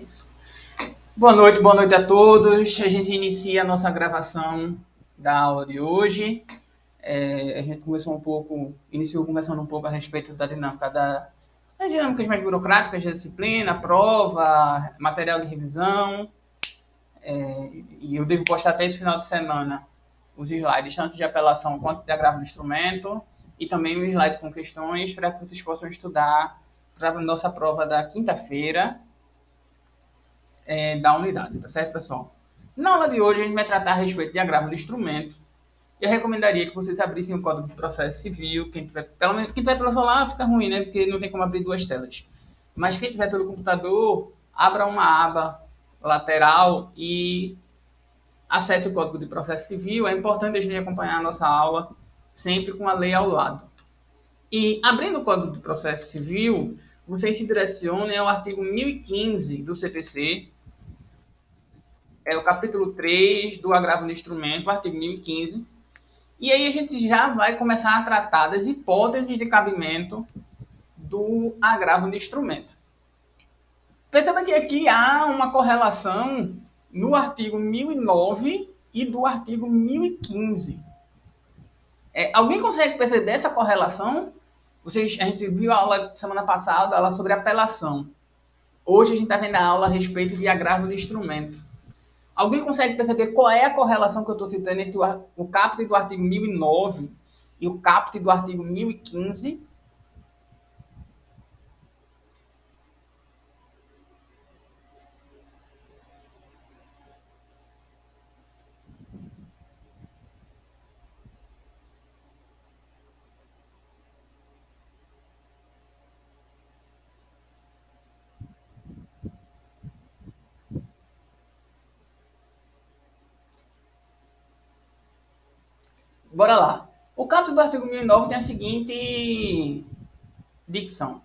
isso. Boa noite a todos. A gente inicia a nossa gravação da aula de hoje. A gente iniciou conversando um pouco a respeito das dinâmicas mais burocráticas da disciplina, prova, material de revisão. E eu devo postar até esse final de semana os slides, tanto de apelação quanto de agravo do instrumento, e também um slide com questões para que vocês possam estudar para a nossa prova da quinta-feira, da unidade, tá certo, pessoal? Na aula de hoje, a gente vai tratar a respeito de agravo do instrumento. Eu recomendaria que vocês abrissem o Código de Processo Civil. Quem tiver pelo celular fica ruim, né? Porque não tem como abrir duas telas. Mas quem tiver pelo computador, abra uma aba lateral e acesse o Código de Processo Civil. É importante a gente acompanhar a nossa aula sempre com a lei ao lado. E abrindo o Código de Processo Civil, vocês se direcionem ao artigo 1015 do CPC, é o capítulo 3 do agravo do instrumento, artigo 1015. E aí a gente já vai começar a tratar das hipóteses de cabimento do agravo do instrumento. Perceba que aqui há uma correlação no artigo 1009 e do artigo 1015. Alguém consegue perceber essa correlação? A gente viu a aula semana passada, a aula sobre apelação. Hoje a gente está vendo a aula a respeito de agravo do instrumento. Alguém consegue perceber qual é a correlação que eu estou citando entre o caput do artigo 1009 e o caput do artigo 1015? Bora lá. O caput do artigo 1009 tem a seguinte dicção.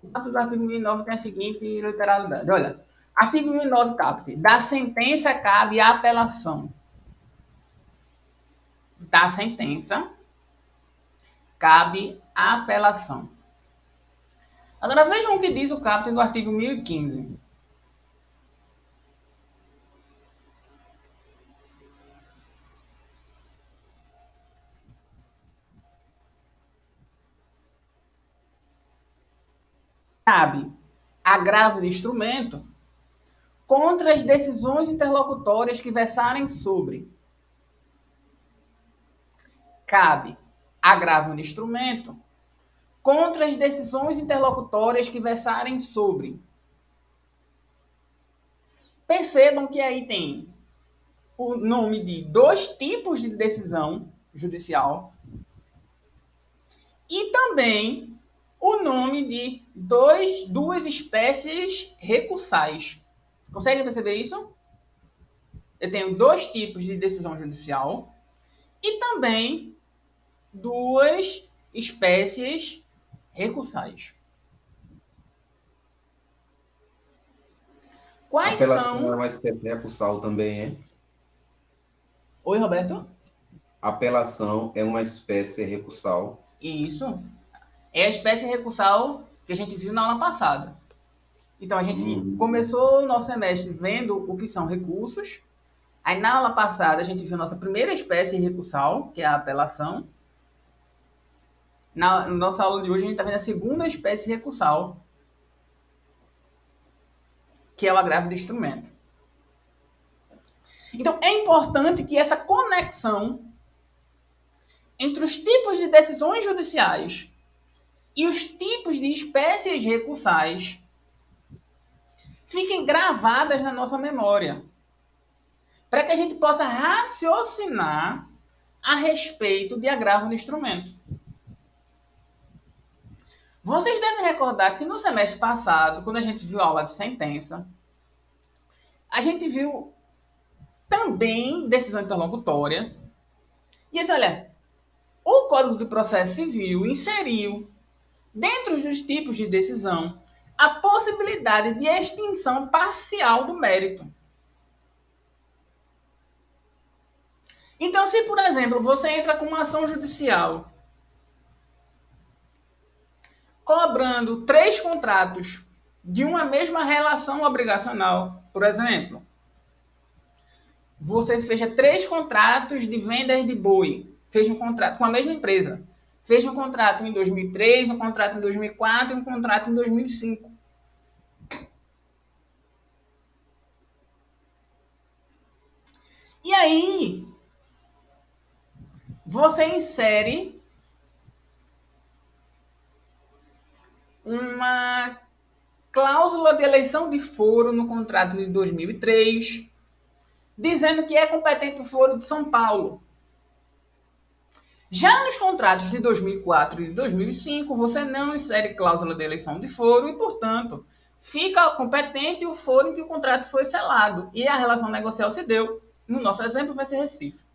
O caput do artigo 1009 tem a seguinte literalidade. Olha, artigo 1009 caput. Da sentença cabe a apelação. Da sentença cabe a apelação. Agora vejam o que diz o caput do artigo 1015. Cabe agravo de instrumento contra as decisões interlocutórias que versarem sobre. Cabe agravo de instrumento contra as decisões interlocutórias que versarem sobre. Percebam que aí tem o nome de dois tipos de decisão judicial e também o nome de duas espécies recursais. Consegue perceber isso? Eu tenho dois tipos de decisão judicial e também duas espécies recursais. Quais apelação são... é uma espécie recursal também, é? Oi, Roberto? Apelação é uma espécie recursal. Isso. É a espécie recursal que a gente viu na aula passada. Então, a gente começou o nosso semestre vendo o que são recursos. Aí, na aula passada, a gente viu nossa primeira espécie recursal, que é a apelação. Na nossa aula de hoje, a gente está vendo a segunda espécie recursal, que é o agravo de instrumento. Então, é importante que essa conexão entre os tipos de decisões judiciais e os tipos de espécies recursais fiquem gravadas na nossa memória, para que a gente possa raciocinar a respeito de agravo no instrumento. Vocês devem recordar que no semestre passado, quando a gente viu a aula de sentença, a gente viu também decisão interlocutória. E assim, olha, o Código de Processo Civil inseriu, dentro dos tipos de decisão, a possibilidade de extinção parcial do mérito. Então, se, por exemplo, você entra com uma ação judicial cobrando 3 contratos de uma mesma relação obrigacional, por exemplo, você fecha 3 contratos de vendas de boi, fez um contrato com a mesma empresa, fez um contrato em 2003, um contrato em 2004 e um contrato em 2005. E aí, você insere uma cláusula de eleição de foro no contrato de 2003, dizendo que é competente o foro de São Paulo. Já nos contratos de 2004 e de 2005, você não insere cláusula de eleição de foro e, portanto, fica competente o foro em que o contrato foi selado. E a relação negocial se deu. No nosso exemplo, vai ser Recife.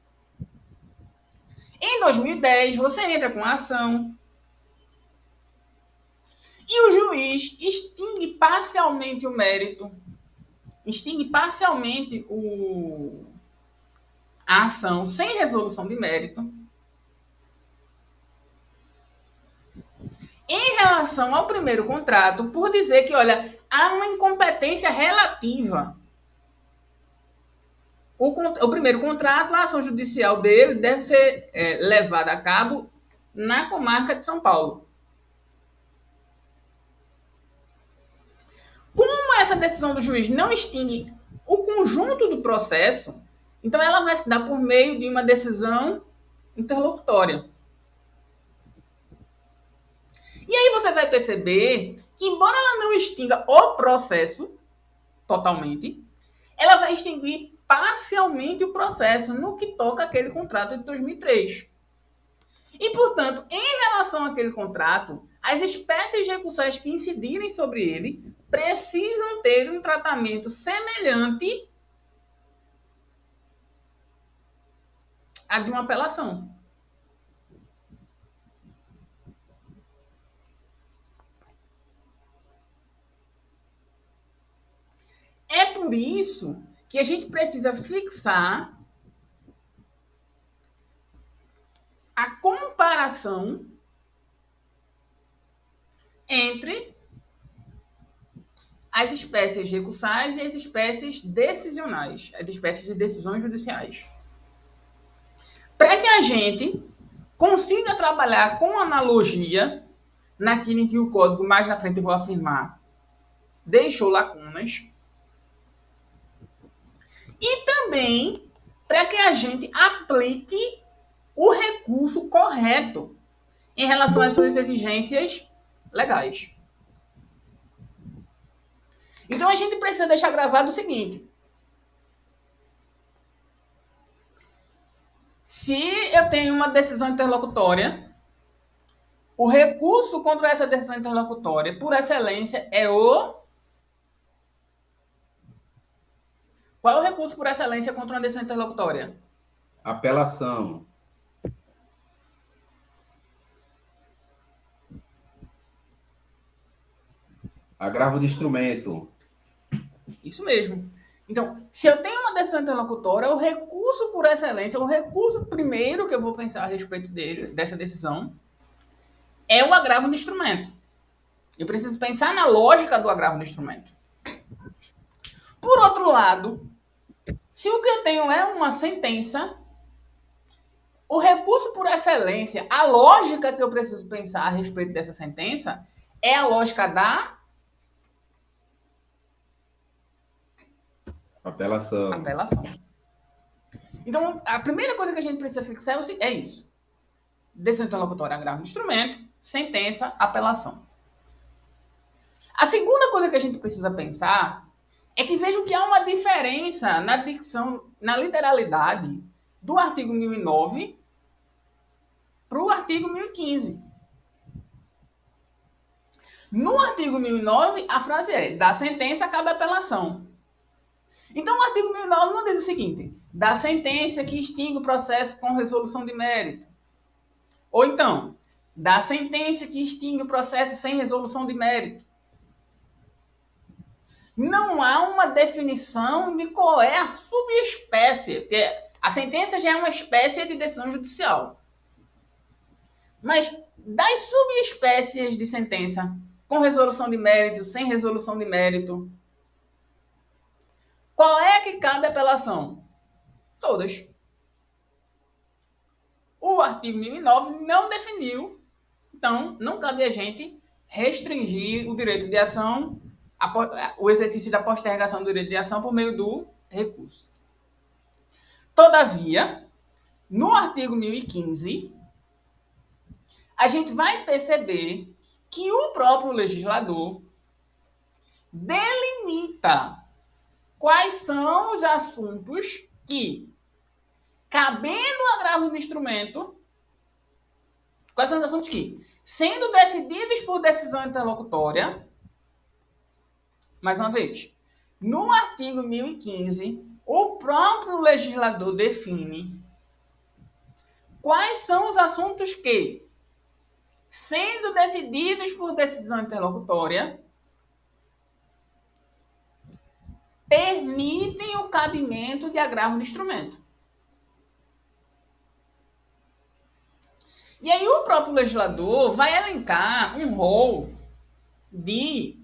Em 2010, você entra com a ação e o juiz extingue parcialmente o mérito, extingue parcialmente a ação sem resolução de mérito. Em relação ao primeiro contrato, por dizer que, olha, há uma incompetência relativa. O primeiro contrato, a ação judicial dele deve ser levada a cabo na comarca de São Paulo. Como essa decisão do juiz não extingue o conjunto do processo, então ela vai se dar por meio de uma decisão interlocutória. E aí você vai perceber que, embora ela não extinga o processo totalmente, ela vai extinguir parcialmente o processo no que toca aquele contrato de 2003. E, portanto, em relação àquele contrato, as espécies recursais que incidirem sobre ele precisam ter um tratamento semelhante a de uma apelação. É por isso que a gente precisa fixar a comparação entre as espécies recursais e as espécies decisionais, as espécies de decisões judiciais. Para que a gente consiga trabalhar com analogia naquilo em que o código, mais na frente eu vou afirmar, deixou lacunas. E também para que a gente aplique o recurso correto em relação às suas exigências legais. Então a gente precisa deixar gravado o seguinte: se eu tenho uma decisão interlocutória, o recurso contra essa decisão interlocutória, por excelência, é o... Qual é o recurso por excelência contra uma decisão interlocutória? Apelação. Agravo de instrumento. Isso mesmo. Então, se eu tenho uma decisão interlocutória, o recurso por excelência, o recurso primeiro que eu vou pensar a respeito dessa decisão, é o agravo de instrumento. Eu preciso pensar na lógica do agravo de instrumento. Por outro lado, se o que eu tenho é uma sentença, o recurso por excelência, a lógica que eu preciso pensar a respeito dessa sentença, é a lógica da Apelação. Então, a primeira coisa que a gente precisa fixar é isso. Decisão interlocutória, agravo de instrumento, sentença, apelação. A segunda coisa que a gente precisa pensar é que vejam que há uma diferença na dicção, na literalidade do artigo 1009 para o artigo 1015. No artigo 1009, a frase é: da sentença cabe apelação. Então, o artigo 1009 não diz o seguinte: da sentença que extingue o processo com resolução de mérito. Ou então, da sentença que extingue o processo sem resolução de mérito. Não há uma definição de qual é a subespécie, que é A sentença já é uma espécie de decisão judicial. Mas das subespécies de sentença, com resolução de mérito, sem resolução de mérito, qual é a que cabe apelação? Todas. O artigo 1009 não definiu, então não cabe a gente restringir o direito de ação, o exercício da postergação do direito de ação por meio do recurso. Todavia, no artigo 1015, a gente vai perceber que o próprio legislador delimita quais são os assuntos que, cabendo o agravo do instrumento, quais são os assuntos que, sendo decididos por decisão interlocutória, mais uma vez, no artigo 1015, o próprio legislador define quais são os assuntos que, sendo decididos por decisão interlocutória, permitem o cabimento de agravo do instrumento. E aí o próprio legislador vai elencar um rol de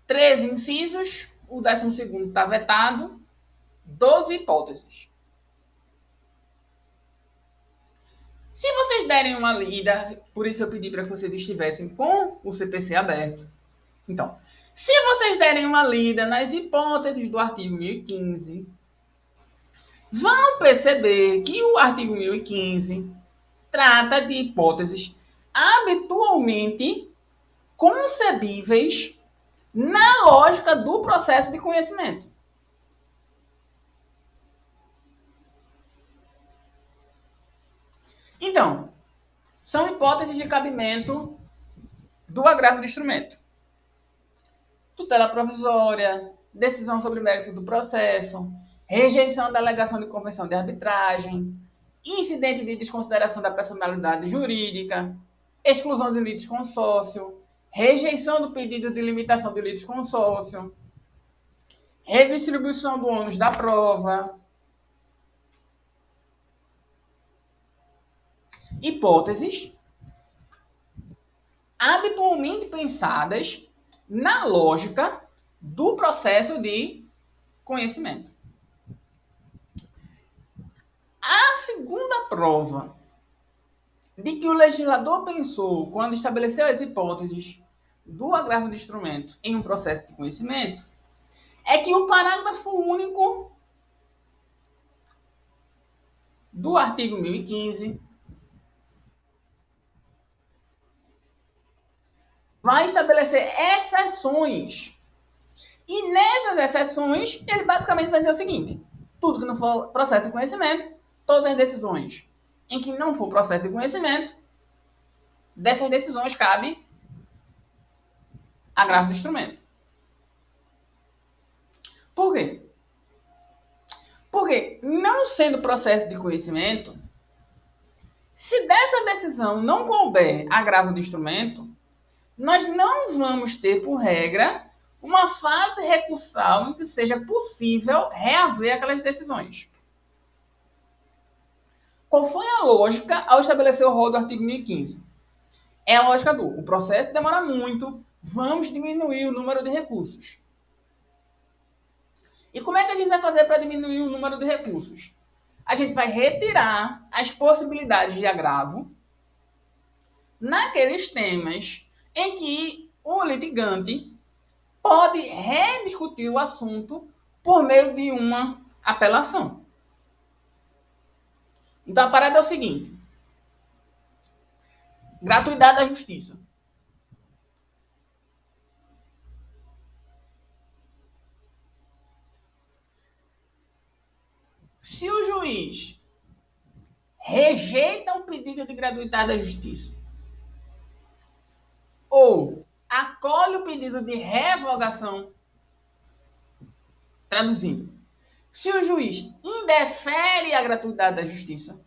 13 incisos, o 12º está vetado, 12 hipóteses. Se vocês derem uma lida, por isso eu pedi para que vocês estivessem com o CPC aberto. Então, se vocês derem uma lida nas hipóteses do artigo 1015, vão perceber que o artigo 1015 trata de hipóteses habitualmente concebíveis na lógica do processo de conhecimento. Então, são hipóteses de cabimento do agravo do instrumento. Tutela provisória, decisão sobre mérito do processo, rejeição da alegação de convenção de arbitragem, incidente de desconsideração da personalidade jurídica, exclusão de litisconsórcio, rejeição do pedido de limitação de litisconsórcio, redistribuição do ônus da prova, hipóteses habitualmente pensadas na lógica do processo de conhecimento. A segunda prova de que o legislador pensou quando estabeleceu as hipóteses do agravo do instrumento em um processo de conhecimento é que o parágrafo único do artigo 1015 vai estabelecer exceções. E nessas exceções, ele basicamente vai dizer o seguinte: tudo que não for processo de conhecimento, todas as decisões em que não for processo de conhecimento, dessas decisões cabe agravo do instrumento. Por quê? Porque, não sendo processo de conhecimento, se dessa decisão não couber agravo do instrumento, nós não vamos ter, por regra, uma fase recursal em que seja possível reaver aquelas decisões. Qual foi a lógica ao estabelecer o rol do artigo 1015? É a lógica do: o processo demora muito, vamos diminuir o número de recursos. E como é que a gente vai fazer para diminuir o número de recursos? A gente vai retirar as possibilidades de agravo naqueles temas em que o litigante pode rediscutir o assunto por meio de uma apelação. Então, a parada é o seguinte: gratuidade da justiça. Se o juiz rejeita o pedido de gratuidade da justiça ou acolhe o pedido de revogação, traduzindo, se o juiz indefere a gratuidade da justiça,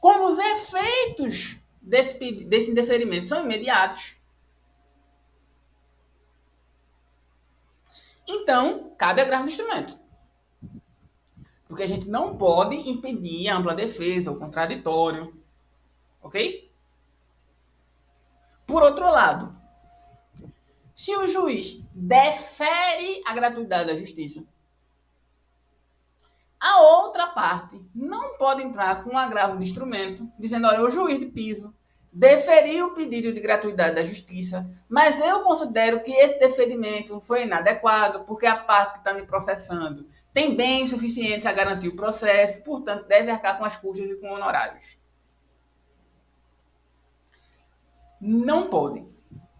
como os efeitos desse indeferimento são imediatos, Então, cabe agravo do instrumento. Porque a gente não pode impedir a ampla defesa, o contraditório. Ok? Por outro lado, se o juiz defere a gratuidade da justiça, a outra parte não pode entrar com um agravo de instrumento, dizendo, olha, o juiz de piso deferiu o pedido de gratuidade da justiça, mas eu considero que esse deferimento foi inadequado, porque a parte que está me processando tem bens suficientes a garantir o processo, portanto, deve arcar com as custas e com honorários. Não pode.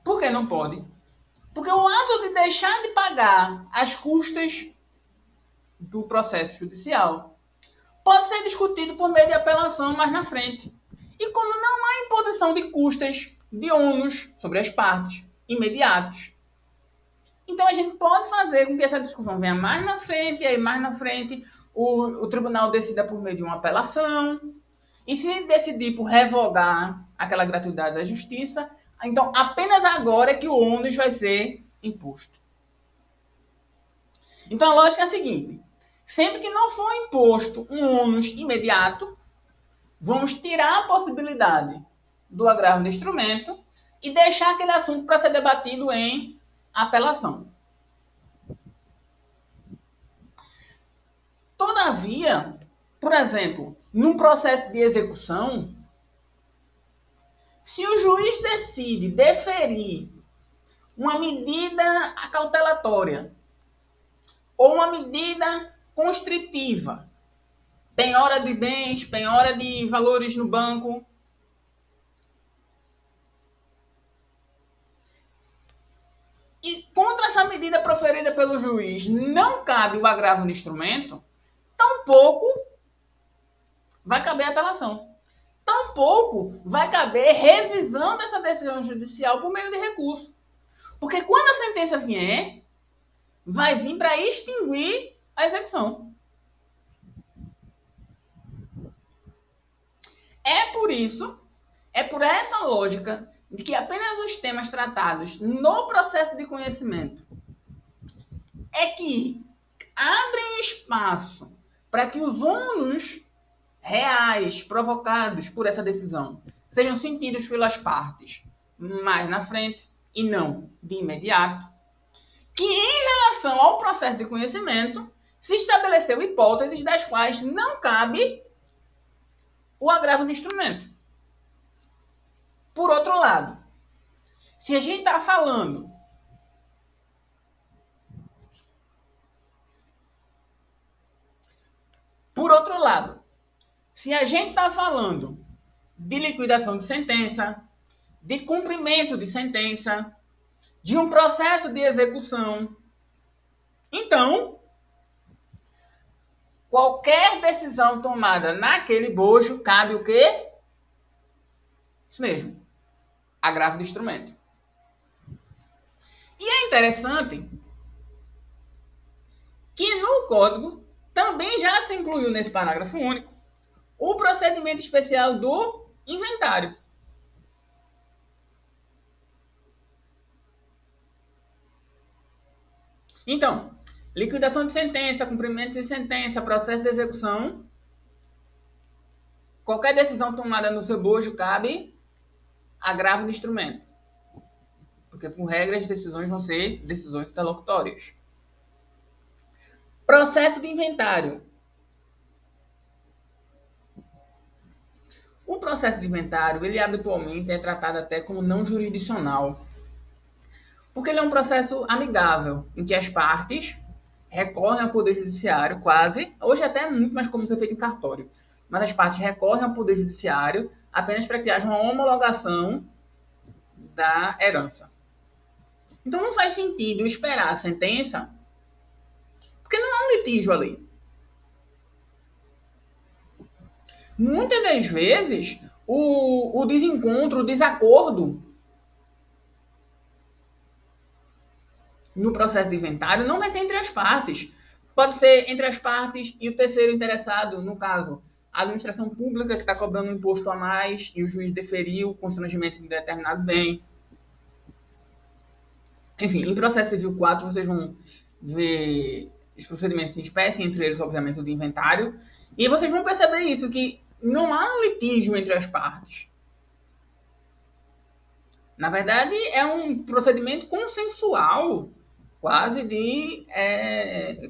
Por que não pode? Porque o ato de deixar de pagar as custas do processo judicial pode ser discutido por meio de apelação mais na frente. E como não há imposição de custas, de ônus sobre as partes, imediatos, então a gente pode fazer com que essa discussão venha mais na frente, e aí mais na frente o tribunal decida por meio de uma apelação, e se decidir por revogar aquela gratuidade da justiça, então apenas agora é que o ônus vai ser imposto. Então a lógica é a seguinte: sempre que não for imposto um ônus imediato, vamos tirar a possibilidade do agravo de instrumento e deixar aquele assunto para ser debatido em apelação. Todavia, por exemplo, num processo de execução, se o juiz decide deferir uma medida acautelatória ou uma medida constritiva, penhora de bens, penhora de valores no banco, e contra essa medida proferida pelo juiz não cabe o agravo no instrumento, tampouco vai caber a apelação. Tampouco vai caber revisão dessa decisão judicial por meio de recurso. Porque quando a sentença vier, vai vir para extinguir a execução. É por isso, é por essa lógica de que apenas os temas tratados no processo de conhecimento é que abrem espaço para que os ônus reais provocados por essa decisão sejam sentidos pelas partes mais na frente e não de imediato, que em relação ao processo de conhecimento se estabeleceu hipóteses das quais não cabe o agravo do instrumento. Por outro lado, se a gente está falando de liquidação de sentença, de cumprimento de sentença, de um processo de execução, então, qualquer decisão tomada naquele bojo cabe o quê? Isso mesmo, agravo do instrumento. E é interessante que no Código também já se incluiu nesse parágrafo único o procedimento especial do inventário. Então, liquidação de sentença, cumprimento de sentença, processo de execução, qualquer decisão tomada no seu bojo cabe agravo do instrumento. Porque, por regra, as decisões vão ser decisões interlocutórias. Processo de inventário. O processo de inventário, ele habitualmente é tratado até como não jurisdicional. Porque ele é um processo amigável, em que as partes recorrem ao Poder Judiciário, quase, hoje até é muito mais comum ser feito em cartório, mas as partes recorrem ao Poder Judiciário apenas para que haja uma homologação da herança. Então não faz sentido esperar a sentença, porque não há um litígio ali. Muitas das vezes, o desencontro, o desacordo no processo de inventário não vai ser entre as partes. Pode ser entre as partes e o terceiro interessado, no caso, a administração pública que está cobrando um imposto a mais e o juiz deferiu o constrangimento de determinado bem. Enfim, em processo civil 4 vocês vão ver os procedimentos em espécie, entre eles, obviamente, o de inventário, e vocês vão perceber isso, que não há um litígio entre as partes. Na verdade, é um procedimento consensual,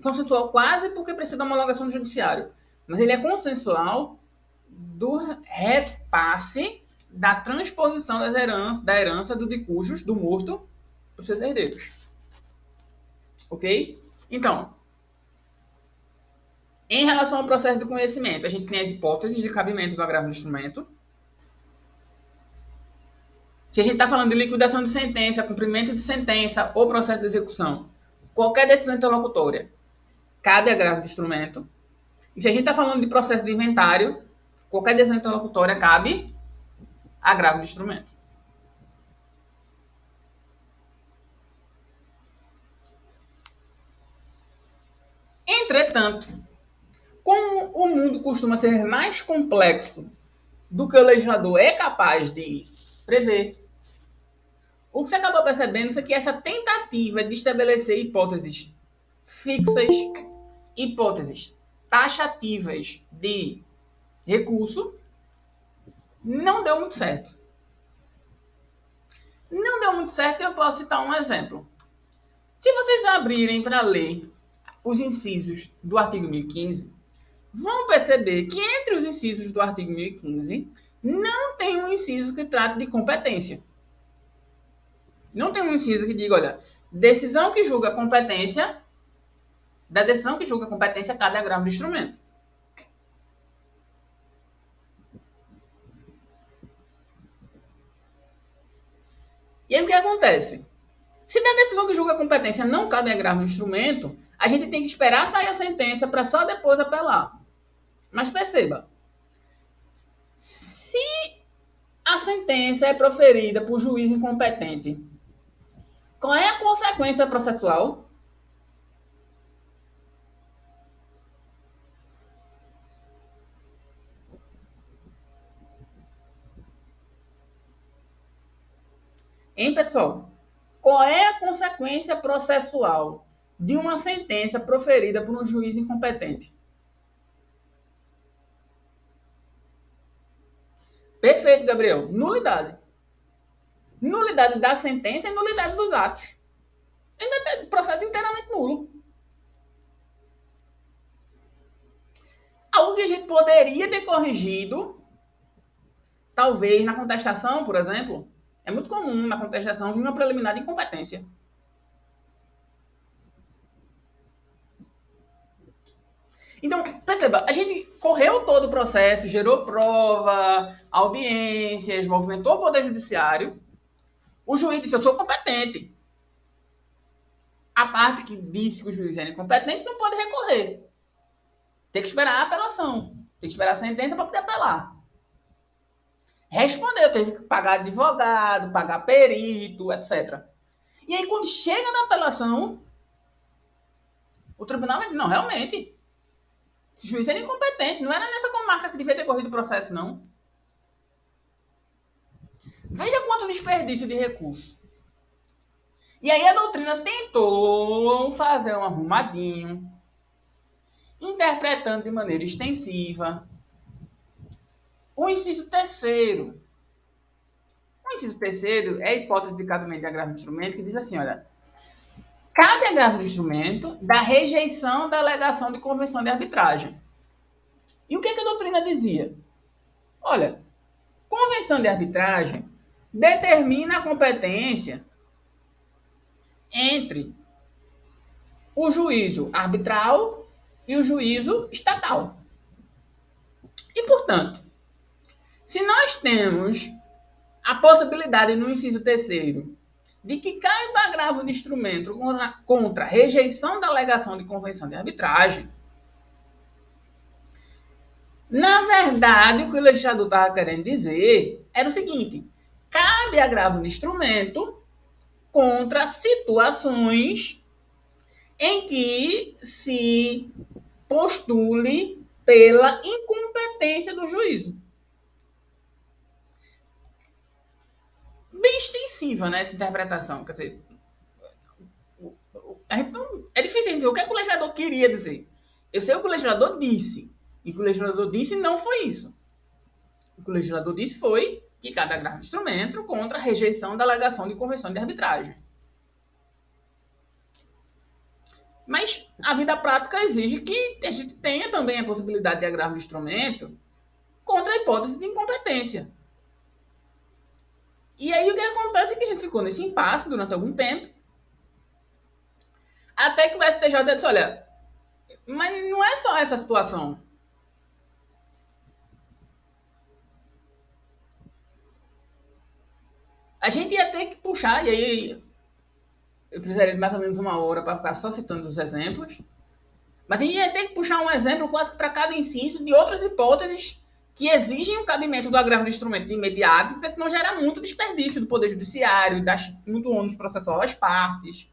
consensual quase porque precisa da homologação do judiciário. Mas ele é consensual do repasse da transposição da herança do de cujos, do morto, para os seus herdeiros. Ok? Então, em relação ao processo de conhecimento, a gente tem as hipóteses de cabimento do agravo do instrumento. Se a gente está falando de liquidação de sentença, cumprimento de sentença ou processo de execução, qualquer decisão interlocutória cabe agravo de instrumento. E se a gente está falando de processo de inventário, qualquer decisão interlocutória cabe agravo de instrumento. Entretanto, como o mundo costuma ser mais complexo do que o legislador é capaz de prever, o que você acabou percebendo foi que essa tentativa de estabelecer hipóteses fixas, hipóteses taxativas de recurso, não deu muito certo. Não deu muito certo e eu posso citar um exemplo. Se vocês abrirem para ler os incisos do artigo 1015, vão perceber que entre os incisos do artigo 1015 não tem um inciso que trate de competência. Não tem um inciso que diga, olha, decisão que julga competência, da decisão que julga competência cabe agravo do instrumento. E aí o que acontece? Se da decisão que julga competência não cabe agravo do instrumento, a gente tem que esperar sair a sentença para só depois apelar. Mas perceba, se a sentença é proferida por juiz incompetente, qual é a consequência processual? Hein, pessoal? Qual é a consequência processual de uma sentença proferida por um juiz incompetente? Perfeito, Gabriel. Nulidade. Nulidade da sentença e nulidade dos atos. O processo inteiramente nulo. Algo que a gente poderia ter corrigido, talvez na contestação, por exemplo. É muito comum na contestação vir uma preliminar de incompetência. Então, perceba, a gente correu todo o processo, gerou prova, audiências, movimentou o Poder Judiciário. O juiz disse, eu sou competente. A parte que disse que o juiz era incompetente não pode recorrer. Tem que esperar a apelação. Tem que esperar a sentença para poder apelar. Respondeu, teve que pagar advogado, pagar perito, etc. E aí, quando chega na apelação, o tribunal vai dizer, não, realmente, esse juiz era incompetente, não era nessa comarca que devia ter corrido o processo, não. Veja quanto desperdício de recurso. E aí a doutrina tentou fazer um arrumadinho, interpretando de maneira extensiva. O inciso terceiro. O inciso terceiro é a hipótese de cabimento de agravo de instrumento, que diz assim, olha, cabe agravo de instrumento da rejeição da alegação de convenção de arbitragem. E o que a doutrina dizia? Olha, convenção de arbitragem determina a competência entre o juízo arbitral e o juízo estatal. E, portanto, se nós temos a possibilidade no inciso terceiro de que caiba agravo de instrumento contra a rejeição da alegação de convenção de arbitragem, na verdade, o que o legislador estava querendo dizer era o seguinte, cabe agravo de instrumento contra situações em que se postule pela incompetência do juízo. Bem extensiva, né, essa interpretação. Quer dizer, é difícil suficiente. O que é que o legislador queria dizer? Eu sei o que o legislador disse. E o que o legislador disse não foi isso. O que o legislador disse foi que cabe agravo de instrumento contra a rejeição da alegação de convenção de arbitragem. Mas a vida prática exige que a gente tenha também a possibilidade de agravo de instrumento contra a hipótese de incompetência. E aí o que acontece é que a gente ficou nesse impasse durante algum tempo, até que o STJ disse, olha, mas não é só essa situação. A gente ia ter que puxar, e aí eu precisaria de mais ou menos 1 hora para ficar só citando os exemplos, mas a gente ia ter que puxar um exemplo quase que para cada inciso de outras hipóteses que exigem o cabimento do agravo de instrumento de imediato, porque senão gera muito desperdício do Poder Judiciário, muito ônus processual às partes.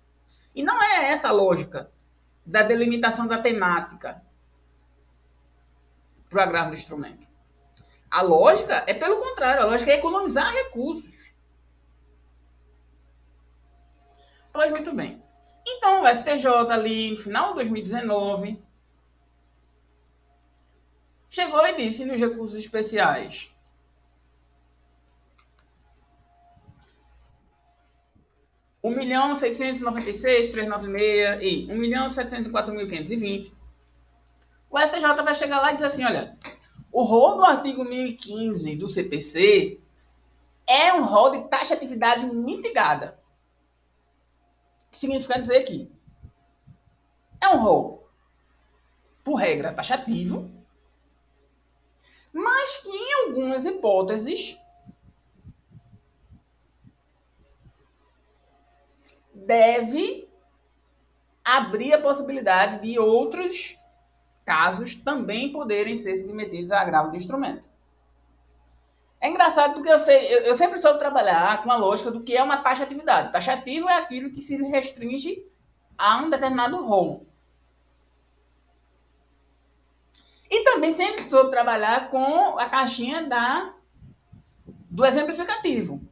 E não é essa a lógica da delimitação da temática para o agravo de instrumento. A lógica é pelo contrário, a lógica é economizar recursos. Pois muito bem. Então o STJ ali no final de 2019 chegou e disse nos recursos especiais: R$ 1.696.396 e R$ 1.704.520. O STJ vai chegar lá e dizer assim, olha, o rol do artigo 1015 do CPC é um rol de taxatividade mitigada. O que significa dizer que é um rol, por regra, taxativo, mas que em algumas hipóteses deve abrir a possibilidade de outros casos também poderem ser submetidos a agravo de instrumento. É engraçado porque eu sempre soube trabalhar com a lógica do que é uma taxatividade. Taxativo é aquilo que se restringe a um determinado rol. E também sempre soube trabalhar com a caixinha do exemplificativo.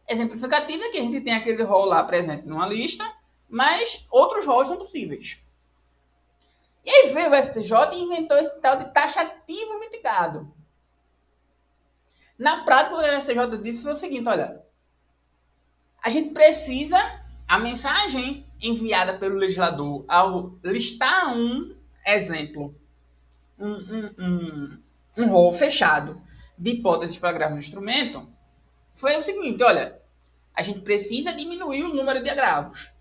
Exemplificativo é que a gente tem aquele rol lá presente numa lista, mas outros rols são possíveis. E aí veio o STJ e inventou esse tal de taxativo mitigado. Na prática, o STJ disse foi o seguinte, olha, a gente precisa, a mensagem enviada pelo legislador ao listar um exemplo, um rol fechado de hipóteses para agravo no instrumento, foi o seguinte, olha, a gente precisa diminuir o número de agravos.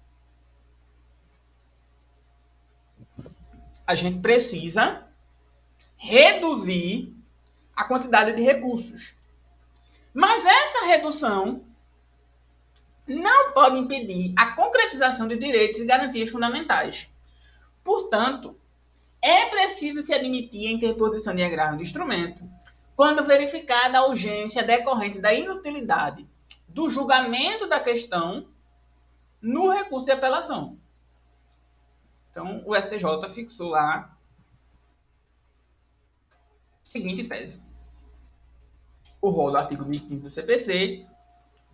A gente precisa reduzir a quantidade de recursos. Mas essa redução não pode impedir a concretização de direitos e garantias fundamentais. Portanto, é preciso se admitir a interposição de agravo de instrumento quando verificada a urgência decorrente da inutilidade do julgamento da questão no recurso de apelação. Então, o STJ fixou lá a seguinte tese. O rol do artigo 1015 do CPC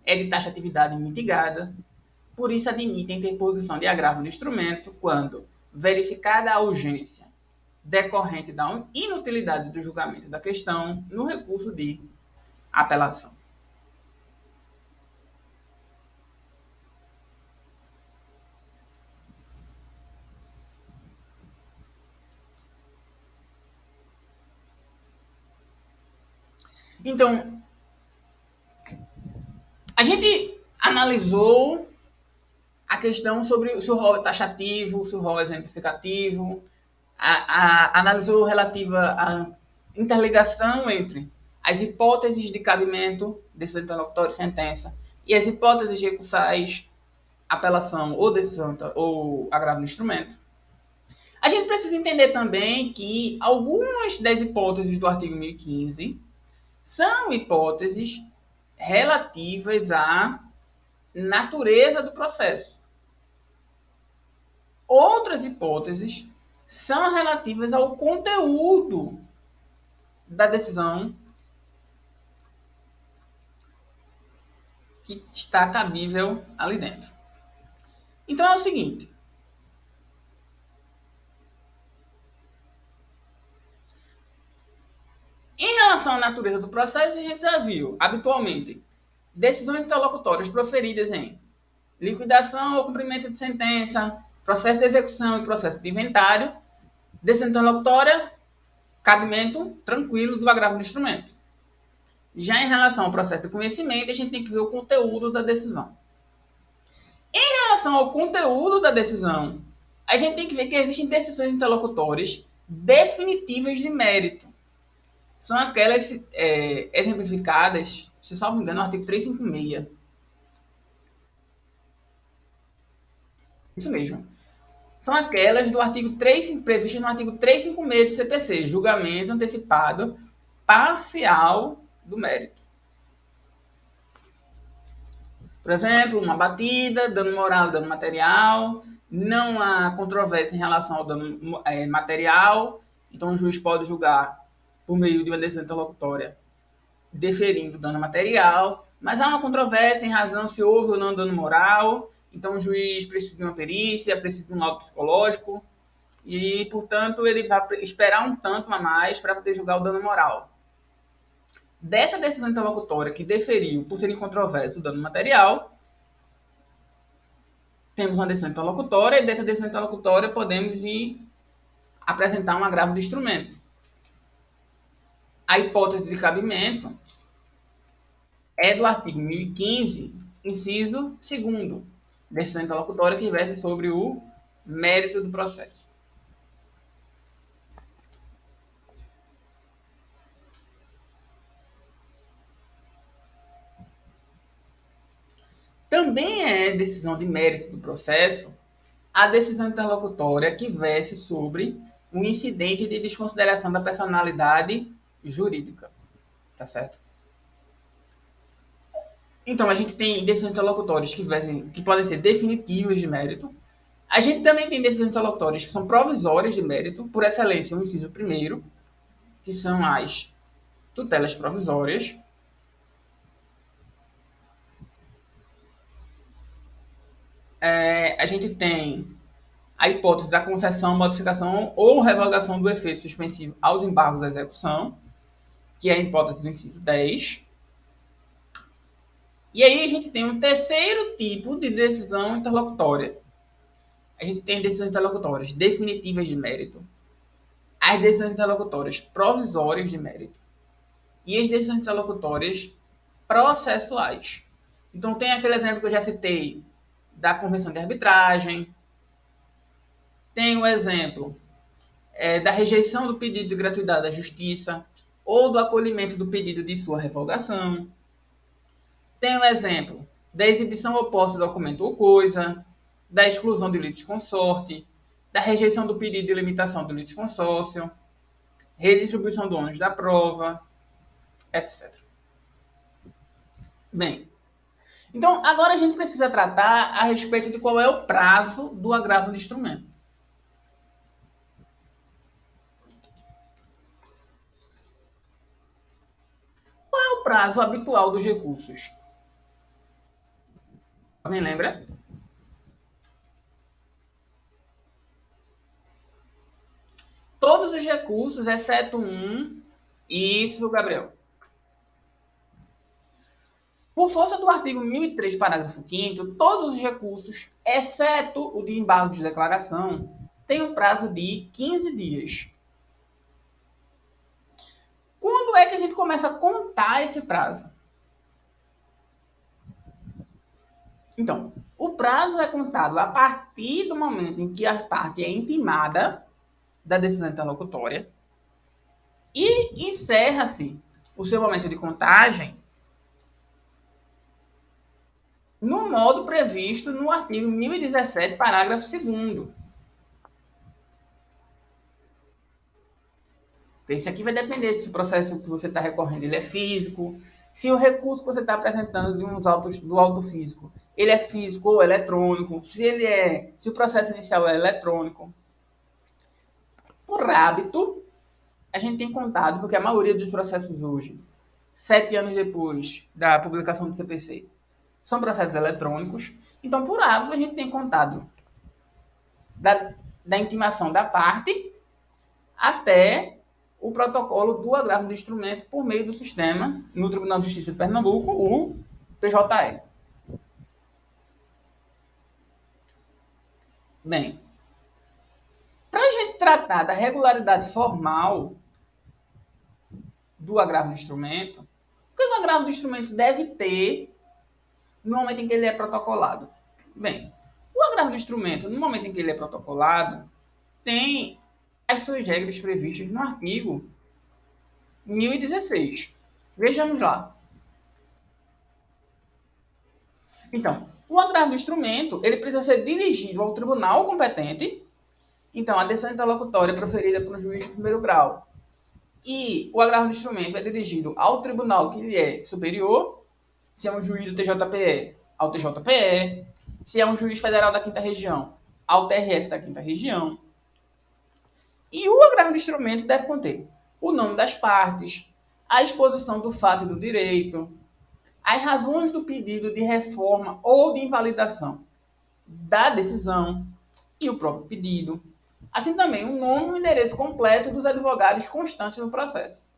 é de taxatividade mitigada, por isso admite a interposição de agravo no instrumento quando verificada a urgência decorrente da inutilidade do julgamento da questão no recurso de apelação. Então, a gente analisou a questão sobre se o rol é taxativo, se o rol é exemplificativo, analisou relativa à interligação entre as hipóteses de cabimento decisão interlocutória e sentença e as hipóteses recursais, apelação ou decisão ou agravo no instrumento. A gente precisa entender também que algumas das hipóteses do artigo 1015 são hipóteses relativas à natureza do processo. Outras hipóteses são relativas ao conteúdo da decisão que está cabível ali dentro. Então é o seguinte, relação à natureza do processo, a gente já viu, habitualmente, decisões interlocutórias proferidas em liquidação ou cumprimento de sentença, processo de execução e processo de inventário, decisão interlocutória, cabimento tranquilo do agravo do instrumento. Já em relação ao processo de conhecimento, a gente tem que ver o conteúdo da decisão. Em relação ao conteúdo da decisão, a gente tem que ver que existem decisões interlocutórias definitivas de mérito. São aquelas exemplificadas, se salvo me engano, no artigo 356. Isso mesmo. São aquelas do artigo 3, previstas no artigo 356 do CPC, julgamento antecipado parcial do mérito. Por exemplo, uma batida, dano moral, dano material, não há controvérsia em relação ao dano material, então o juiz pode julgar por meio de uma decisão interlocutória deferindo dano material, mas há uma controvérsia em razão se houve ou não dano moral, então o juiz precisa de uma perícia, precisa de um laudo psicológico, e, portanto, ele vai esperar um tanto a mais para poder julgar o dano moral. Dessa decisão interlocutória que deferiu, por ser incontroverso, o dano material, temos uma decisão interlocutória, e dessa decisão interlocutória podemos apresentar um agravo de instrumento. A hipótese de cabimento é do artigo 1015, inciso 2º, decisão interlocutória que versa sobre o mérito do processo. Também é decisão de mérito do processo a decisão interlocutória que verse sobre um incidente de desconsideração da personalidade jurídica. Tá certo? Então, a gente tem decisões interlocutórias que podem ser definitivas de mérito. A gente também tem decisões interlocutórias que são provisórias de mérito, por excelência, o inciso 1º, que são as tutelas provisórias. A gente tem a hipótese da concessão, modificação ou revogação do efeito suspensivo aos embargos da execução, que é a hipótese do inciso 10. E aí a gente tem um terceiro tipo de decisão interlocutória. A gente tem decisões interlocutórias definitivas de mérito, as decisões interlocutórias provisórias de mérito e as decisões interlocutórias processuais. Então tem aquele exemplo que eu já citei da convenção de arbitragem, tem o exemplo da rejeição do pedido de gratuidade da justiça ou do acolhimento do pedido de sua revogação. Tem o exemplo da exibição ou posse do documento ou coisa, da exclusão de litisconsorte, da rejeição do pedido de limitação do litisconsórcio, redistribuição do ônus da prova, etc. Bem, então agora a gente precisa tratar a respeito de qual é o prazo do agravo de instrumento. Qual é o prazo habitual dos recursos? Alguém lembra? Todos os recursos, exceto um. Isso, Gabriel. Por força do artigo 1003, parágrafo 5º, todos os recursos, exceto o de embargo de declaração, têm um prazo de 15 dias. Quando é que a gente começa a contar esse prazo? Então, o prazo é contado a partir do momento em que a parte é intimada da decisão interlocutória e encerra-se o seu momento de contagem no modo previsto no artigo 1017, parágrafo 2º. Isso aqui vai depender se o processo que você está recorrendo ele é físico, se o recurso que você está apresentando do auto físico, ele é físico ou eletrônico, se o processo inicial é eletrônico. Por hábito, a gente tem contado, porque a maioria dos processos hoje, 7 anos depois da publicação do CPC, são processos eletrônicos. Então, por hábito, a gente tem contado da intimação da parte até o protocolo do agravo do instrumento por meio do sistema, no Tribunal de Justiça de Pernambuco, o TJE. Bem, para a gente tratar da regularidade formal do agravo do instrumento, o que o agravo do instrumento deve ter no momento em que ele é protocolado? Bem, o agravo do instrumento, no momento em que ele é protocolado, tem as suas regras previstas no artigo 1016. Vejamos lá. Então, o agravo do instrumento, ele precisa ser dirigido ao tribunal competente. Então, a decisão interlocutória é proferida por um juiz de primeiro grau. E o agravo do instrumento é dirigido ao tribunal que lhe é superior, se é um juiz do TJPE, ao TJPE, se é um juiz federal da quinta região, ao TRF da quinta região. E o agravo do instrumento deve conter o nome das partes, a exposição do fato e do direito, as razões do pedido de reforma ou de invalidação da decisão e o próprio pedido, assim também o nome e o endereço completo dos advogados constantes no processo.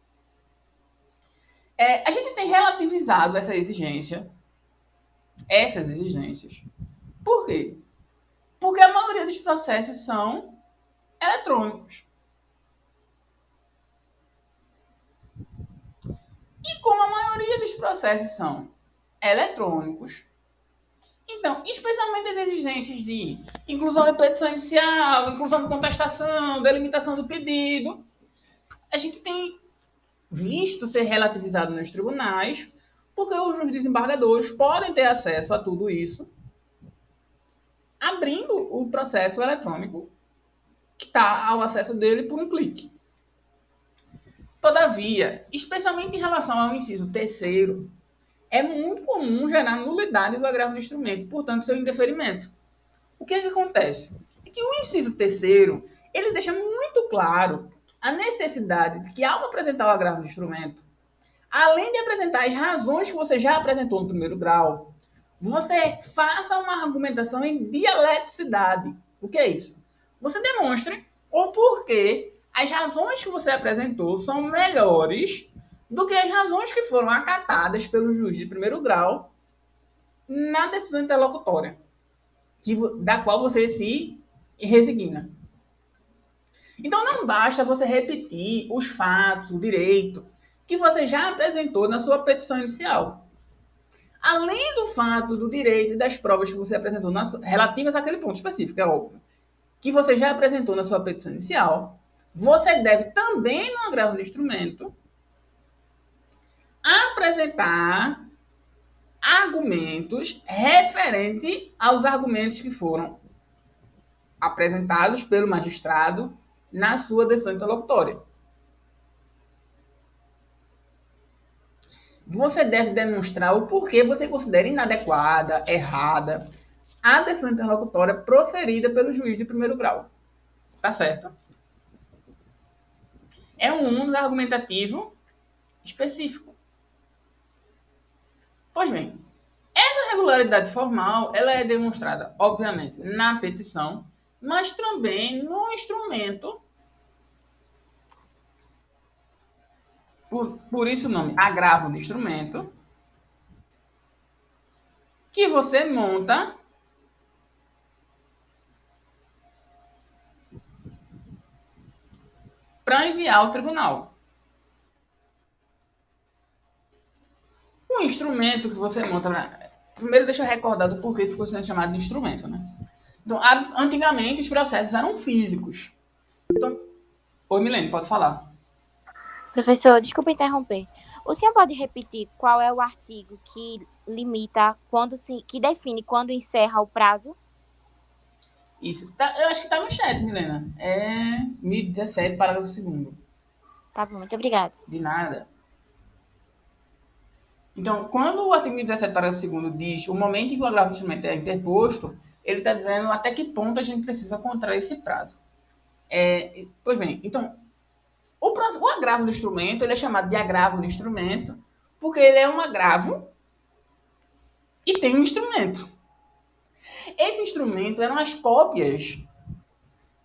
A gente tem relativizado essas exigências. Por quê? Porque a maioria dos processos são eletrônicos. E como a maioria dos processos são eletrônicos, então, especialmente as exigências de inclusão de petição inicial, inclusão de contestação, delimitação do pedido, a gente tem visto ser relativizado nos tribunais, porque os desembargadores podem ter acesso a tudo isso, abrindo o processo eletrônico que está ao acesso dele por um clique. Todavia, especialmente em relação ao inciso terceiro, é muito comum gerar nulidade do agravo do instrumento, portanto, seu indeferimento. O que acontece? É que o inciso terceiro, ele deixa muito claro a necessidade de que, ao apresentar o agravo do instrumento, além de apresentar as razões que você já apresentou no primeiro grau, você faça uma argumentação em dialeticidade. O que é isso? Você demonstre o porquê as razões que você apresentou são melhores do que as razões que foram acatadas pelo juiz de primeiro grau na decisão interlocutória, da qual você se resigna. Então, não basta você repetir os fatos, o direito, que você já apresentou na sua petição inicial. Além do fato, do direito e das provas que você apresentou relativas àquele ponto específico, é óbvio, que você já apresentou na sua petição inicial, você deve também, no agravo do instrumento, apresentar argumentos referentes aos argumentos que foram apresentados pelo magistrado na sua decisão interlocutória. Você deve demonstrar o porquê você considera inadequada, errada, a decisão interlocutória proferida pelo juiz de primeiro grau. Tá certo? É um ônus argumentativo específico. Pois bem, essa regularidade formal, ela é demonstrada, obviamente, na petição, mas também no instrumento. Por isso o nome, agravo do instrumento, que você monta para enviar ao tribunal. O instrumento que você monta... Primeiro, deixa eu recordar do porquê ficou sendo chamado de instrumento, né? Então, antigamente, os processos eram físicos. Então... Oi, Milene, pode falar. Professor, desculpa interromper. O senhor pode repetir qual é o artigo que limita, que define quando encerra o prazo? Isso. Eu acho que está no chat, Milena. É 1017, parágrafo 2º. Tá bom, muito obrigada. De nada. Então, quando o artigo 1017, parágrafo 2º diz o momento em que o agravo do instrumento é interposto, ele está dizendo até que ponto a gente precisa contrair esse prazo. Pois bem, então, o agravo do instrumento, ele é chamado de agravo do instrumento, porque ele é um agravo e tem um instrumento. Esse instrumento eram as cópias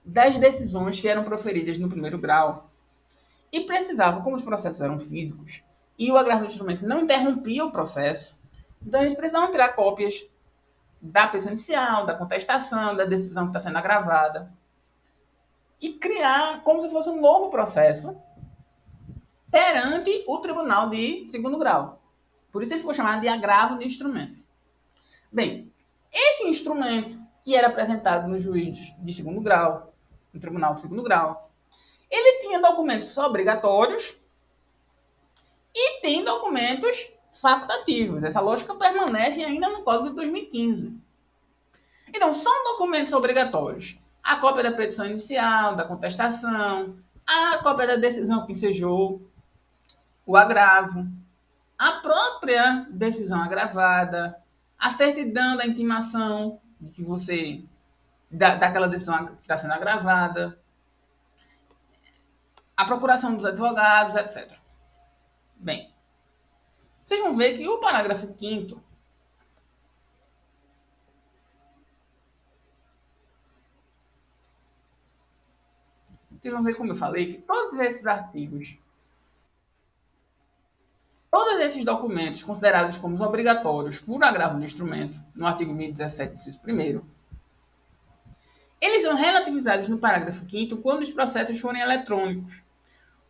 das decisões que eram proferidas no primeiro grau. E precisava, como os processos eram físicos, e o agravo do instrumento não interrompia o processo, então eles precisavam tirar cópias da petição inicial, da contestação, da decisão que está sendo agravada, e criar como se fosse um novo processo perante o tribunal de segundo grau. Por isso ele ficou chamado de agravo de instrumento. Bem, esse instrumento que era apresentado no juiz de segundo grau, no tribunal de segundo grau, ele tinha documentos obrigatórios e tem documentos facultativos. Essa lógica permanece ainda no Código de 2015. Então, são documentos obrigatórios. A cópia da petição inicial, da contestação, a cópia da decisão que ensejou o agravo, a própria decisão agravada, a certidão da intimação de que você daquela decisão que está sendo agravada, a procuração dos advogados, etc. Bem, vocês vão ver que o parágrafo 5º vocês vão ver, como eu falei, que todos esses artigos, todos esses documentos considerados como obrigatórios por agravo do instrumento, no artigo 1017, inciso 1º, eles são relativizados no parágrafo 5º quando os processos forem eletrônicos.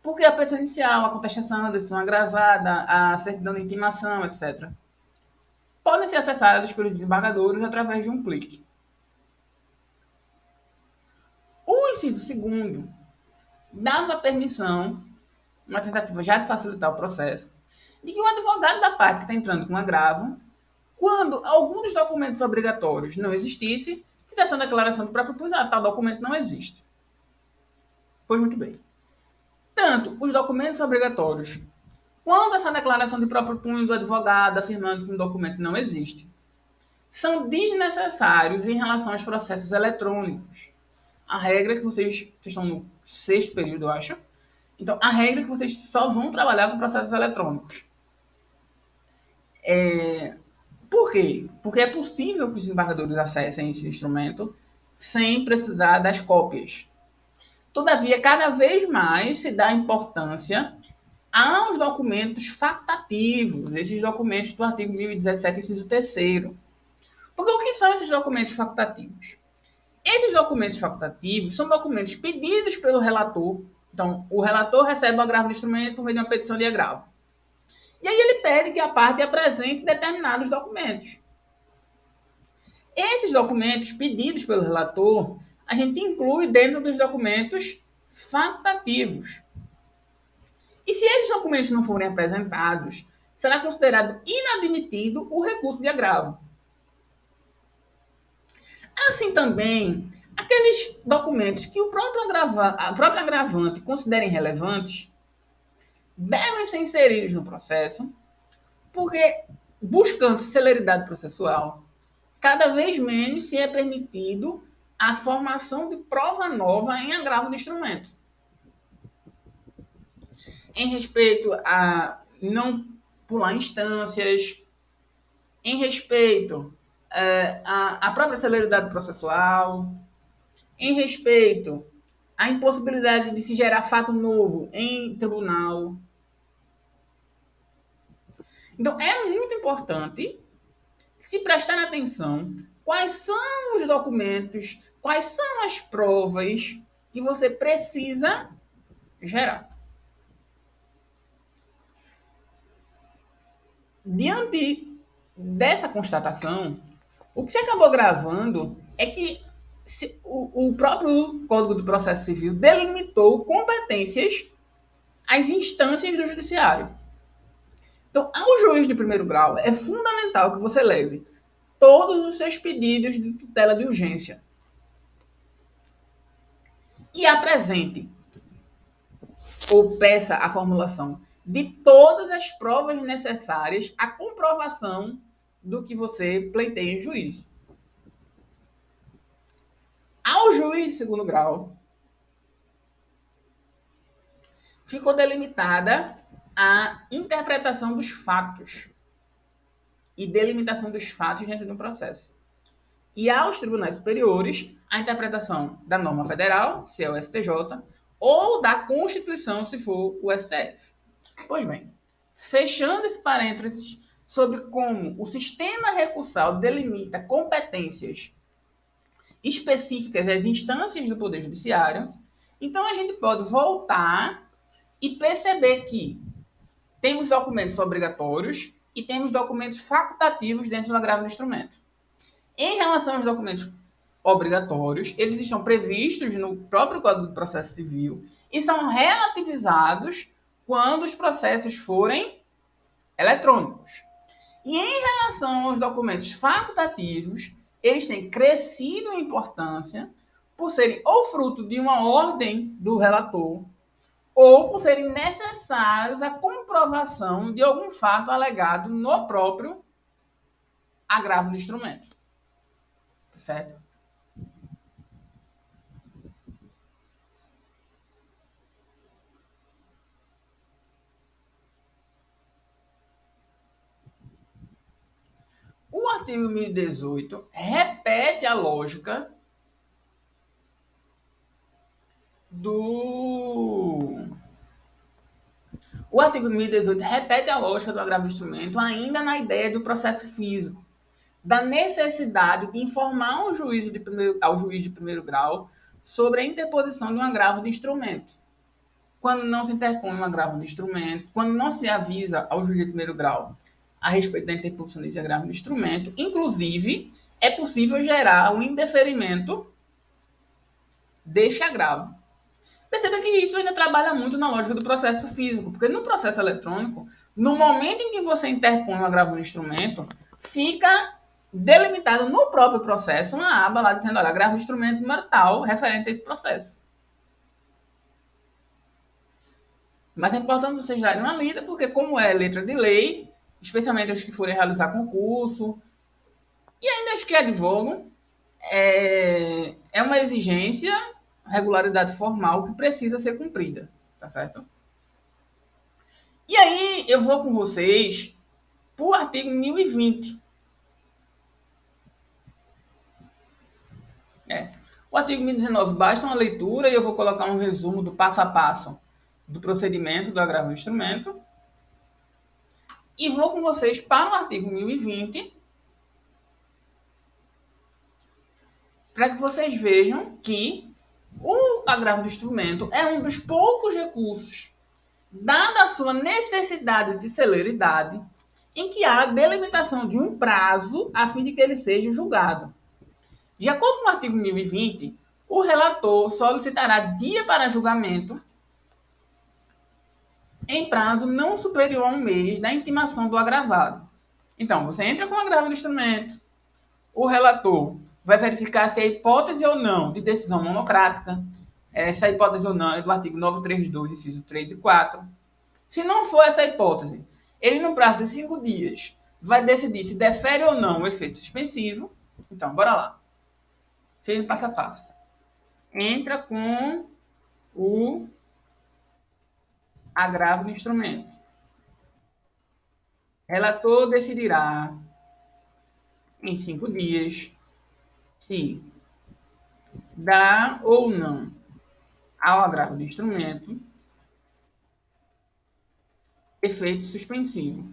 Porque a petição inicial, a contestação, a decisão agravada, a certidão de intimação, etc., podem ser acessados pelos desembargadores através de um clique. O inciso 2º dava permissão, uma tentativa já de facilitar o processo, de que o advogado da parte que está entrando com agravo, quando algum dos documentos obrigatórios não existisse, fizesse uma declaração do próprio punho, tal documento não existe. Pois muito bem. Tanto os documentos obrigatórios, quanto essa declaração de próprio punho do advogado afirmando que um documento não existe, são desnecessários em relação aos processos eletrônicos. A regra é que vocês estão no 6º período, eu acho. Então, a regra é que vocês só vão trabalhar com processos eletrônicos. Por quê? Porque é possível que os desembargadores acessem esse instrumento sem precisar das cópias. Todavia, cada vez mais se dá importância aos documentos facultativos, esses documentos do artigo 1017, inciso 3º. Porque o que são esses documentos facultativos? Esses documentos facultativos são documentos pedidos pelo relator. Então, o relator recebe o agravo do instrumento por meio de uma petição de agravo. E aí ele pede que a parte apresente determinados documentos. Esses documentos pedidos pelo relator, a gente inclui dentro dos documentos facultativos. E se esses documentos não forem apresentados, será considerado inadmitido o recurso de agravo. Assim também, aqueles documentos que o próprio agravante considera relevantes devem ser inseridos no processo, porque, buscando celeridade processual, cada vez menos se é permitido a formação de prova nova em agravo do instrumento. Em respeito a não pular instâncias, em respeito à própria celeridade processual, em respeito à impossibilidade de se gerar fato novo em tribunal. Então, é muito importante se prestar atenção quais são os documentos, quais são as provas que você precisa gerar. Diante dessa constatação, o que se acabou gravando é que o próprio Código do Processo Civil delimitou competências às instâncias do judiciário. Então, ao juiz de primeiro grau, é fundamental que você leve todos os seus pedidos de tutela de urgência e apresente ou peça a formulação de todas as provas necessárias à comprovação do que você pleiteia em juízo. Ao juiz de segundo grau, ficou delimitada a interpretação dos fatos e delimitação dos fatos dentro de um processo. E aos tribunais superiores, a interpretação da norma federal, se é o STJ, ou da Constituição, se for o STF. Pois bem, fechando esse parênteses sobre como o sistema recursal delimita competências específicas às instâncias do Poder Judiciário, então a gente pode voltar e perceber que temos documentos obrigatórios e temos documentos facultativos dentro do agravo do instrumento. Em relação aos documentos obrigatórios, eles estão previstos no próprio Código de Processo Civil e são relativizados quando os processos forem eletrônicos. E em relação aos documentos facultativos, eles têm crescido em importância por serem ou fruto de uma ordem do relator ou por serem necessários à comprovação de algum fato alegado no próprio agravo do instrumento. Certo? O artigo 1018 repete a lógica O artigo 1018 repete a lógica do agravo do instrumento ainda na ideia do processo físico, da necessidade de informar ao juiz de primeiro grau sobre a interposição de um agravo de instrumento. Quando não se interpõe um agravo de instrumento, quando não se avisa ao juiz de primeiro grau a respeito da interposição desse agravo de instrumento, inclusive, é possível gerar um indeferimento deste agravo. Perceba que isso ainda trabalha muito na lógica do processo físico, porque no processo eletrônico, no momento em que você interpõe um agravo de instrumento, fica delimitado no próprio processo uma aba lá dizendo, olha, agravo de instrumento número tal, referente a esse processo. Mas é importante vocês darem uma lida, porque como é letra de lei, especialmente os que forem realizar concurso, e ainda os que advogam, é uma exigência, regularidade formal que precisa ser cumprida, tá certo? E aí eu vou com vocês para o artigo 1020. O artigo 1019 basta uma leitura e eu vou colocar um resumo do passo a passo do procedimento do agravo do instrumento. E vou com vocês para o artigo 1020, para que vocês vejam que o agravo do instrumento é um dos poucos recursos, dada a sua necessidade de celeridade, em que há a delimitação de um prazo a fim de que ele seja julgado. De acordo com o artigo 1020, o relator solicitará dia para julgamento em prazo não superior a um mês da intimação do agravado. Então, você entra com o agravo no instrumento, o relator vai verificar se é hipótese ou não de decisão monocrática, se a hipótese ou não é do artigo 932, inciso 3 e 4. Se não for essa hipótese, ele, no prazo de 5 dias, vai decidir se defere ou não o efeito suspensivo. Então, bora lá. Seguindo passo a passo. Entra com o agravo no instrumento. Relator decidirá em 5 dias se dá ou não ao agravo do instrumento efeito suspensivo.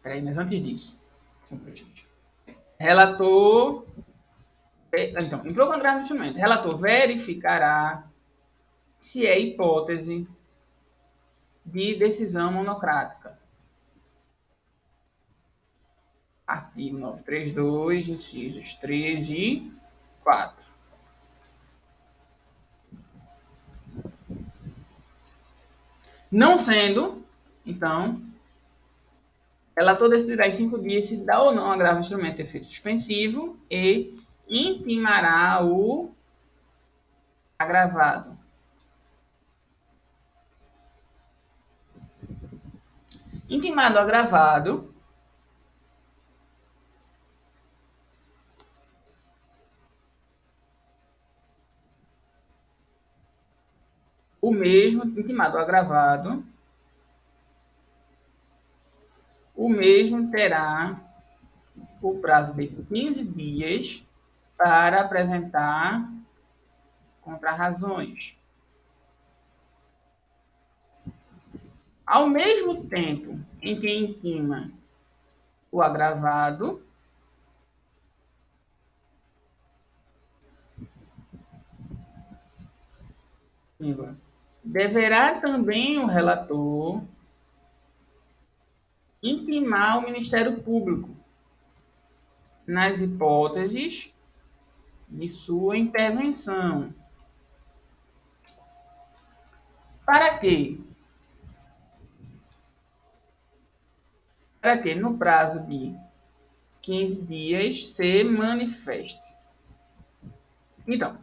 Peraí, mas antes disso, relator... Então, entrou com o agravo do instrumento. Relator verificará se é hipótese de decisão monocrática. Artigo 932, incisos 3 e 4. Não sendo, então, relator decidirá em 5 dias se dá ou não agravo do instrumento efeito suspensivo e intimará o agravado. Intimado o agravado, o mesmo, intimado o agravado, o mesmo terá o prazo de 15 dias para apresentar contrarrazões. Ao mesmo tempo em que intima o agravado, deverá também o relator intimar o Ministério Público nas hipóteses de sua intervenção. Para quê? Para que no prazo de 15 dias se manifeste. Então,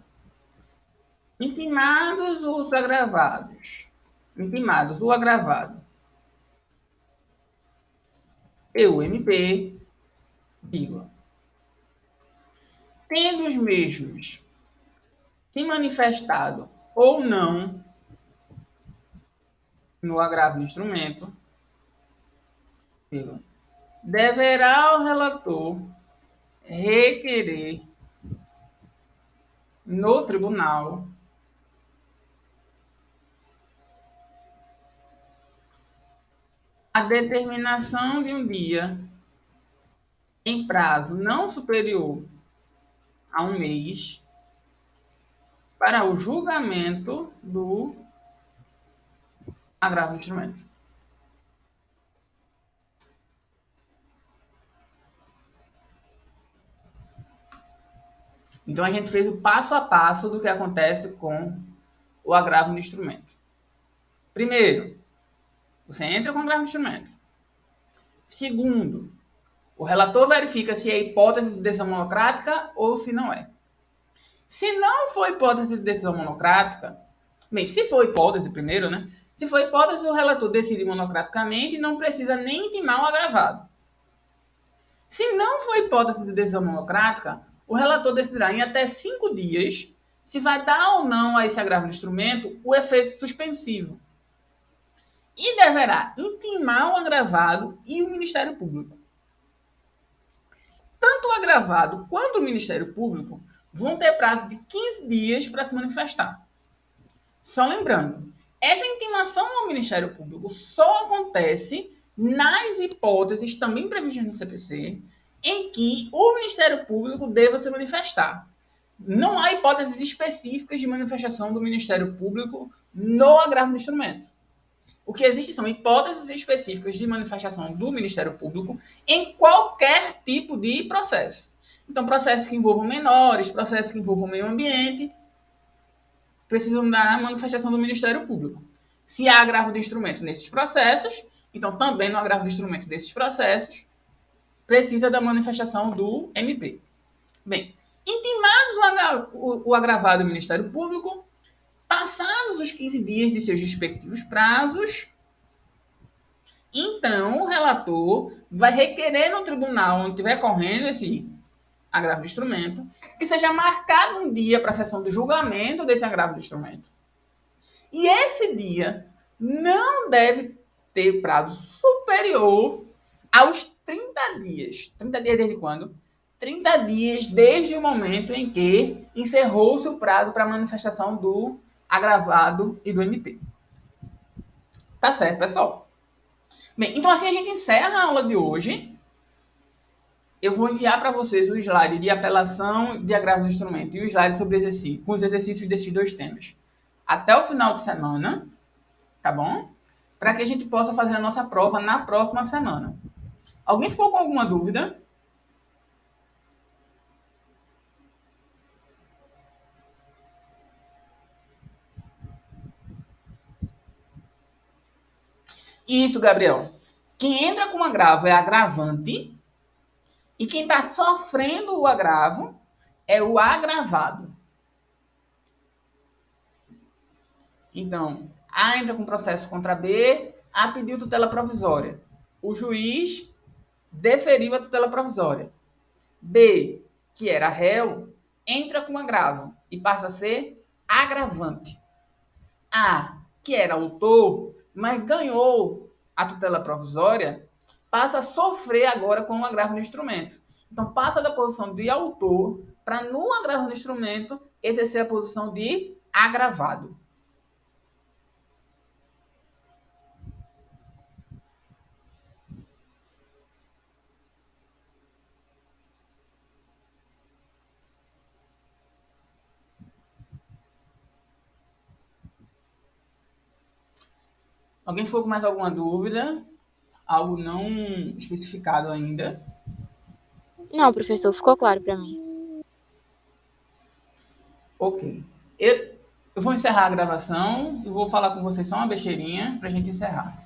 intimados o agravado e o MP, tendo os mesmos se manifestado ou não no agravo do instrumento, deverá o relator requerer no tribunal a determinação de um dia em prazo não superior a um mês para o julgamento do agravo do instrumento. Então, a gente fez o passo a passo do que acontece com o agravo do instrumento. Primeiro, você entra com o agravo do instrumento. Segundo, o relator verifica se é hipótese de decisão monocrática ou se não é. Se não for hipótese de decisão monocrática, bem, se for hipótese primeiro, né? Se for hipótese, o relator decide monocraticamente e não precisa nem intimar o agravado. Se não for hipótese de decisão monocrática, o relator decidirá em até 5 dias se vai dar ou não a esse agravo do instrumento o efeito suspensivo. E deverá intimar o agravado e o Ministério Público. Tanto o agravado quanto o Ministério Público vão ter prazo de 15 dias para se manifestar. Só lembrando, essa intimação ao Ministério Público só acontece nas hipóteses também previstas no CPC em que o Ministério Público deva se manifestar. Não há hipóteses específicas de manifestação do Ministério Público no agravo do instrumento. O que existe são hipóteses específicas de manifestação do Ministério Público em qualquer tipo de processo. Então, processos que envolvam menores, processos que envolvam meio ambiente, precisam da manifestação do Ministério Público. Se há agravo de instrumento nesses processos, então também no agravo de instrumento desses processos, precisa da manifestação do MP. Bem, intimados o agravado e o Ministério Público, passados os 15 dias de seus respectivos prazos, então o relator vai requerer no tribunal onde estiver correndo esse agravo de instrumento que seja marcado um dia para a sessão do julgamento desse agravo de instrumento. E esse dia não deve ter prazo superior aos 30 dias. 30 dias desde quando? 30 dias desde o momento em que encerrou-se o prazo para manifestação do agravado e do MP. Tá certo, pessoal? Bem, então assim a gente encerra a aula de hoje. Eu vou enviar para vocês o slide de apelação de agravo do instrumento e o slide sobre exercício, com os exercícios desses dois temas. Até o final de semana, tá bom? Para que a gente possa fazer a nossa prova na próxima semana. Alguém ficou com alguma dúvida? Isso, Gabriel. Quem entra com agravo é agravante e quem está sofrendo o agravo é o agravado. Então, A entra com processo contra B, A pediu tutela provisória. O juiz deferiu a tutela provisória. B, que era réu, entra com agravo e passa a ser agravante. A, que era autor, mas ganhou a tutela provisória, passa a sofrer agora com o agravo no instrumento. Então, passa da posição de autor para, no agravo do instrumento, exercer a posição de agravado. Alguém ficou com mais alguma dúvida? Algo não especificado ainda? Não, professor, ficou claro para mim. Ok. Eu vou encerrar a gravação e vou falar com vocês só uma besteirinha para a gente encerrar.